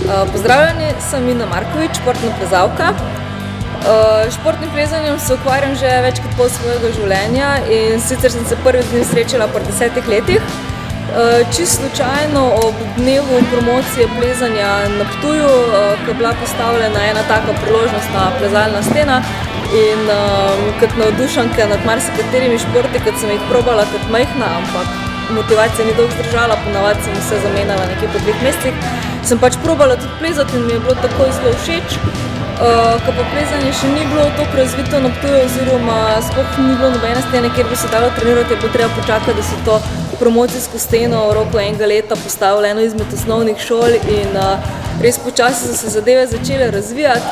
Pozdravljeni, sem Mina Markovič, športna plezalka. Športnim plezanjem se ukvarjam že več kot pol svojega življenja in sicer sem se prvič z njim srečala po 10 letih. Čisto slučajno ob dnevu promocije plezanja na Ptuju, ko je bila postavljena ena taka priložnostna plezalna stena in kot navdušenka nad marsikaterimi športi, kot sem jih probala kot majhna, ampak motivacija ni dolgo zdržala, ponavadi sem vse zamenjala nekje po 2 mesecih, sem pač probala tudi plezati in mi je bilo takoj zelo všeč. Ko pa plezanje še ni bilo toliko razvito na Ptuju oziroma sploh ni bilo nobene stene, kjer bi se dalo trenirati, je bilo treba počakati, da so to promocijsko steno v roku enega leta postavili eno izmed osnovnih šol in res počasi so se zadeve začele razvijati.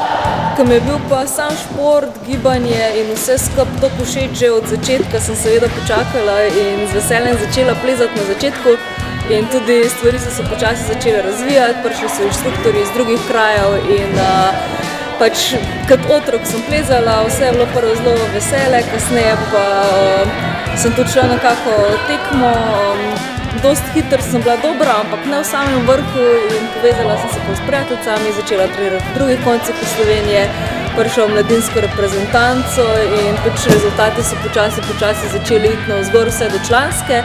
Ko mi je bil pa sam šport, gibanje in vse skupaj toliko všeč že od začetka, sem seveda počakala in z veseljem začela plezati na začetku in tudi stvari so se počasi začele razvijati, prišli so inštruktorji iz drugih krajev in pač kot otrok sem plezala, vse je bilo prvo zelo vesele, kasneje pa sem tudi šla na kako tekmo. Dost hitro sem bila dobra, ampak ne v samem vrhu in povezala sem se pa s prijateljicami, začela trenirati v drugih koncih v Slovenije, prišla v mladinsko reprezentanco in pač rezultati so počasi začeli iti navzgor vse do članske.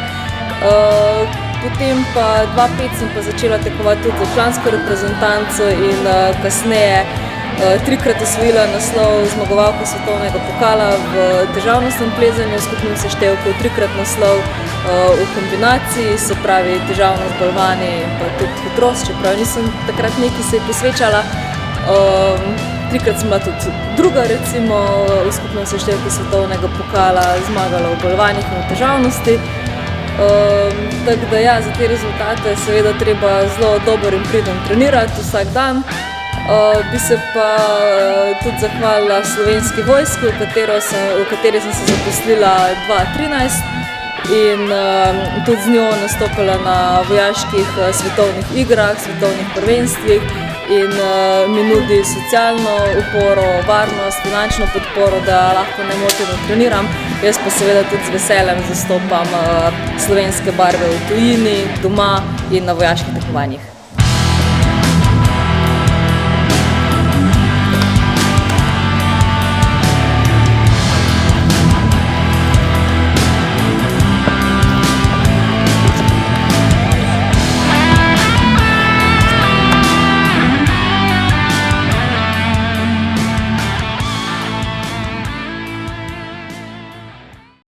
Potem pa 2005 sem pa začela tekmovati tudi za člansko reprezentanco in kasneje 3-krat osvojila naslov zmagovalke svetovnega pokala v težavnostnem plezanju, v skupnem seštevku 3-krat naslov v kombinaciji, se pravi težavnost, balvani in pa tudi hitrost, čeprav nisem takrat nekaj se posvečala. 3-krat sem bila tudi druga recimo v skupnem seštevku svetovnega pokala, zmagala v balvanih in v težavnosti. Tako da ja, za te rezultate seveda treba zelo dober in priden trenirati vsak dan. Bi se pa tudi zahvalila Slovenski vojski, v kateri sem se zaposlila 2013 in tudi z njo nastopila na vojaških svetovnih igrah, svetovnih prvenstvih in mi nudi socialno oporo, varnost, finančno podporo, da lahko nemoteno treniram. Jaz pa seveda tudi z veseljem zastopam slovenske barve v tujini, doma in na vojaških tekmovanjih.